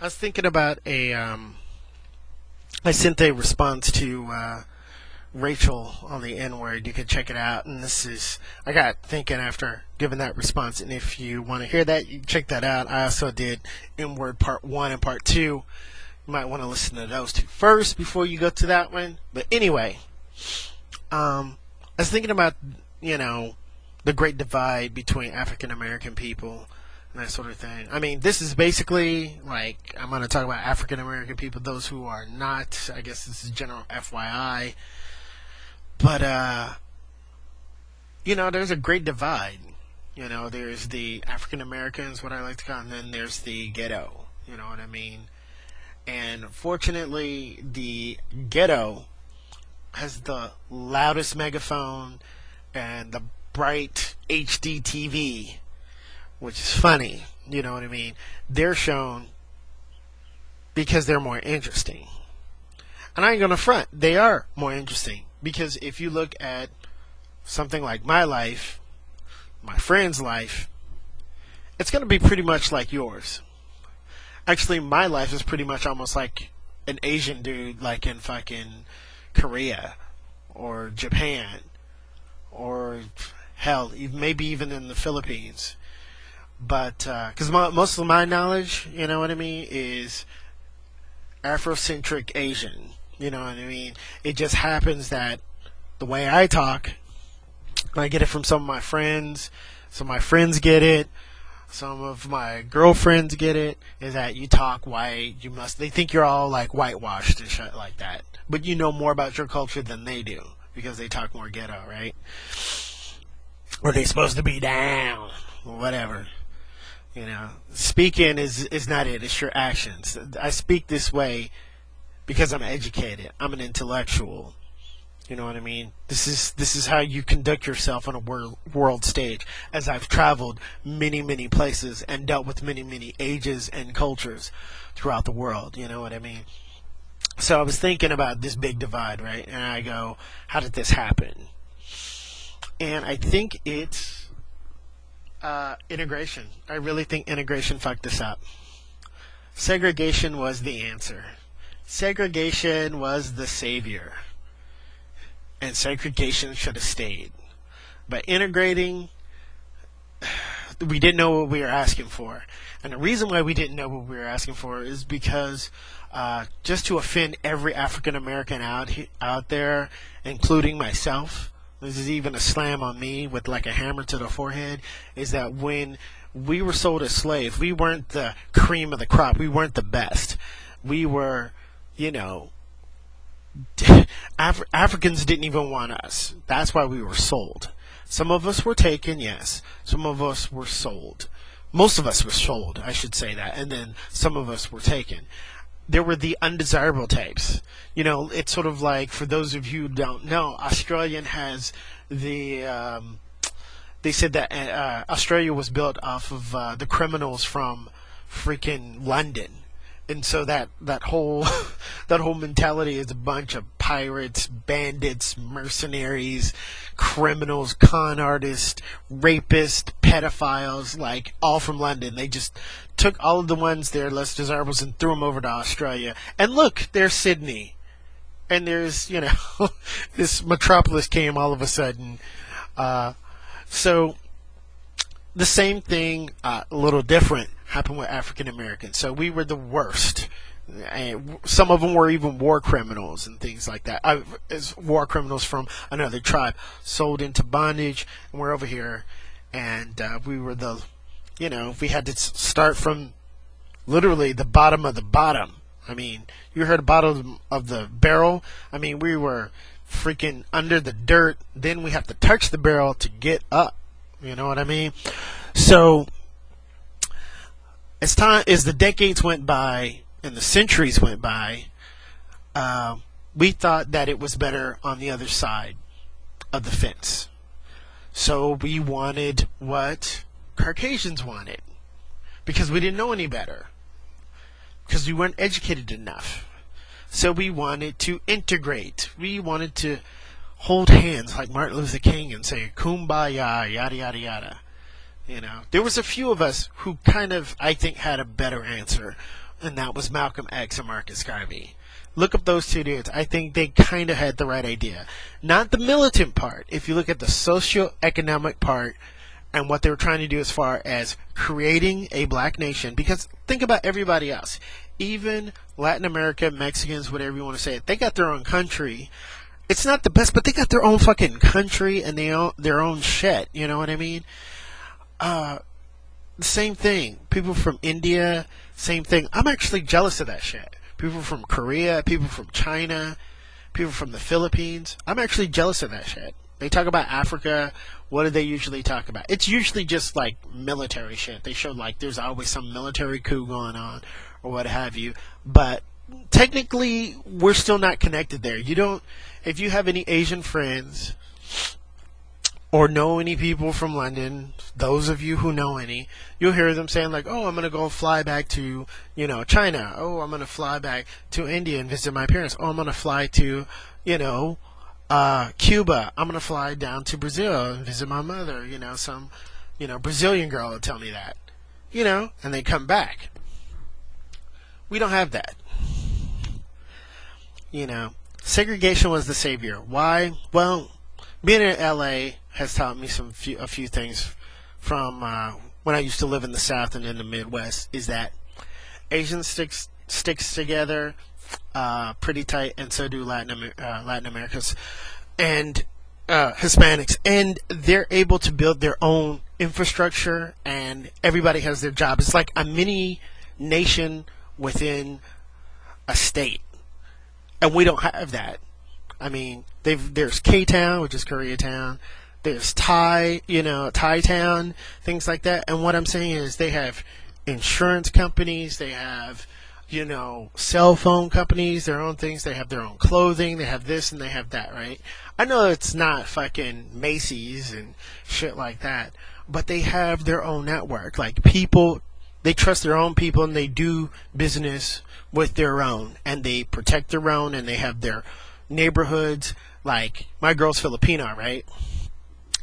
I was thinking about I sent a response to Rachel on the N word. You can check it out. And I got thinking after giving that response. And if you want to hear that, you can check that out. I also did N word part 1 and part 2. You might want to listen to those two first before you go to that one. But anyway, I was thinking about, the great divide between African American people and that sort of thing. I mean, this is basically like I'm going to talk about African American people, those who are not. I guess this is general FYI. But there's a great divide. There's the African Americans, what I like to call, and then there's the ghetto. You know what I mean? And fortunately, the ghetto has the loudest megaphone and the bright HD TV, which is funny. You know what I mean? They're shown because they're more interesting. And I ain't gonna front, they are more interesting. Because if you look at something like my life, my friend's life, it's gonna be pretty much like yours. Actually, my life is pretty much almost like an Asian dude, like in fucking Korea or Japan or hell, maybe even in the Philippines. But because most of my knowledge, you know what I mean, is Afrocentric Asian. You know what I mean? It just happens that the way I talk, I get it from some of my friends. Some of my friends get it. Some of my girlfriends get it. Is that you talk white? They think you're all like whitewashed and shit like that. But you know more about your culture than they do because they talk more ghetto, right? Or they supposed to be down or whatever. Speaking is not it. It's your actions. I speak this way because I'm educated. I'm an intellectual. You know what I mean? This is how you conduct yourself on a world stage. As I've traveled many, many places and dealt with many, many ages and cultures throughout the world. You know what I mean? So I was thinking about this big divide, right? And I go, how did this happen? And I think it's integration. I really think integration fucked this up. Segregation was the answer. Segregation was the savior. And segregation should have stayed. By integrating, we didn't know what we were asking for. And the reason why we didn't know what we were asking for is because just to offend every African American out there, including myself, this is even a slam on me with like a hammer to the forehead, is that when we were sold as slaves, we weren't the cream of the crop. We weren't the best. We were, Africans didn't even want us. That's why we were sold. Some of us were taken, yes. Some of us were sold. Most of us were sold, I should say that. And then some of us were taken. There were the undesirable types. It's sort of like, for those of you who don't know, Australian has they said that Australia was built off of the criminals from freaking London. And so that whole that whole mentality is a bunch of pirates, bandits, mercenaries, criminals, con artists, rapists, pedophiles, like all from London. They just took all of the ones there less desirables and threw them over to Australia. And look, there's Sydney, and there's this metropolis came all of a sudden. So the same thing, a little different, happened with African Americans. So we were the worst. And some of them were even war criminals and things like that. As war criminals from another tribe, sold into bondage, and we're over here, and we were we had to start from literally the bottom of the bottom. I mean, you heard the bottom of the barrel. I mean, we were freaking under the dirt. Then we have to touch the barrel to get up. You know what I mean? So as the decades went by and the centuries went by, we thought that it was better on the other side of the fence. So we wanted what Caucasians wanted, because we didn't know any better, because we weren't educated enough. So we wanted to integrate. We wanted to hold hands like Martin Luther King and say kumbaya, yada yada yada. There was a few of us who kind of, I think, had a better answer. and that was Malcolm X and Marcus Garvey. Look up those two dudes. I think they kind of had the right idea. Not the militant part. If you look at the socio-economic part and what they were trying to do as far as creating a black nation, because think about everybody else. Even Latin America, Mexicans, whatever you want to say, they got their own country. It's not the best, but they got their own fucking country and their own shit. You know what I mean? Same thing. People from India, same thing. I'm actually jealous of that shit. People from Korea, people from China, people from the Philippines. I'm actually jealous of that shit. They talk about Africa. What do they usually talk about? It's usually just like military shit. They show like there's always some military coup going on or what have you. But technically, we're still not connected there. You don't, if you have any Asian friends or know any people from London, those of you who know any, you'll hear them saying like, oh, I'm going to go fly back to, China. Oh, I'm going to fly back to India and visit my parents. Oh, I'm going to fly to, Cuba. I'm going to fly down to Brazil and visit my mother. Some, Brazilian girl will tell me that, and they come back. We don't have that. Segregation was the savior. Why? Well, being in LA has taught me a few things from when I used to live in the South and in the Midwest, is that Asian sticks together pretty tight, and so do Latin Americans and Hispanics, and they're able to build their own infrastructure, and everybody has their job. It's like a mini nation within a state, and we don't have that. I mean, there's K-Town, which is Koreatown. There's Thai Town, things like that. And what I'm saying is they have insurance companies, they have, cell phone companies, their own things. They have their own clothing, they have this and they have that, right? I know it's not fucking Macy's and shit like that, but they have their own network. Like, people, they trust their own people and they do business with their own, and they protect their own, and they have their neighborhoods. Like, my girl's Filipino, right?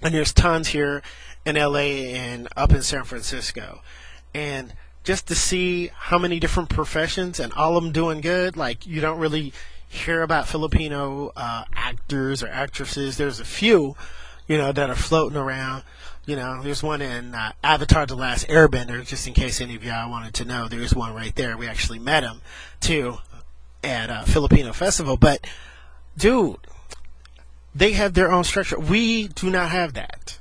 And there's tons here in LA and up in San Francisco. And just to see how many different professions and all of them doing good, like, you don't really hear about Filipino actors or actresses. There's a few, that are floating around. There's one in Avatar: The Last Airbender, just in case any of y'all wanted to know. There's one right there. We actually met him, too, at a Filipino festival. But, dude, they have their own structure. We do not have that.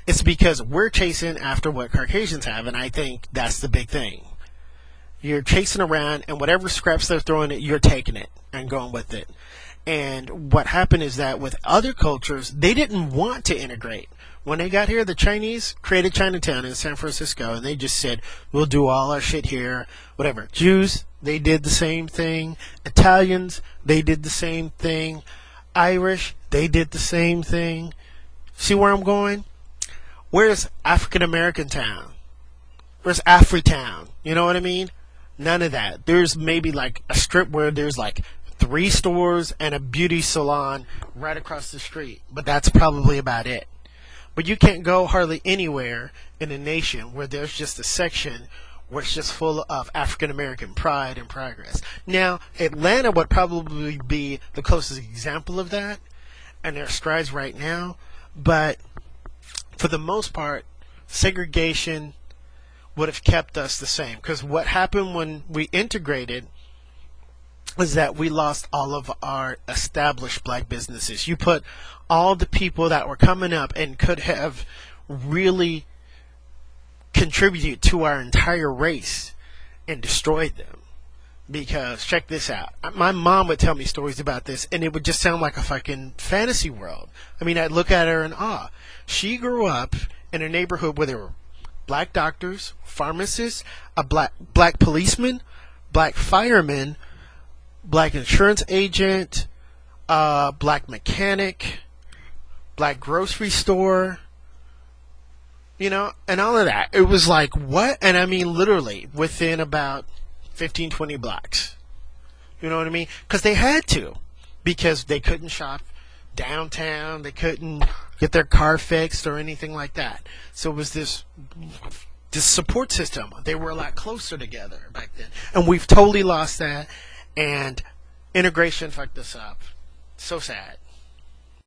It's because we're chasing after what Caucasians have, and I think that's the big thing. You're chasing around, and whatever scraps they're throwing at, you're taking it and going with it. And what happened is that with other cultures, they didn't want to integrate. When they got here, the Chinese created Chinatown in San Francisco, and they just said, we'll do all our shit here, whatever. Jews, they did the same thing. Italians, they did the same thing. Irish, they did the same thing. See where I'm going? Where's African American town? Where's Afritown? You know what I mean? None of that. There's maybe like a strip where there's like 3 stores and a beauty salon right across the street. But that's probably about it. But you can't go hardly anywhere in a nation where there's just a section where it's just full of African American pride and progress. Now, Atlanta would probably be the closest example of that, and there are strides right now, but for the most part, segregation would have kept us the same. Because what happened when we integrated is that we lost all of our established black businesses. You put all the people that were coming up and could have really contributed to our entire race and destroyed them. Because, check this out, my mom would tell me stories about this, and it would just sound like a fucking fantasy world. I mean, I'd look at her in awe. She grew up in a neighborhood where there were black doctors, pharmacists, a black policeman, black fireman, black insurance agent, black mechanic, black grocery store, and all of that. It was like, what? And I mean, literally, within about 15, 20 blocks. You know what I mean? Because they had to. Because they couldn't shop downtown. They couldn't get their car fixed or anything like that. So it was this this support system. They were a lot closer together back then, and we've totally lost that. And integration fucked us up. So sad.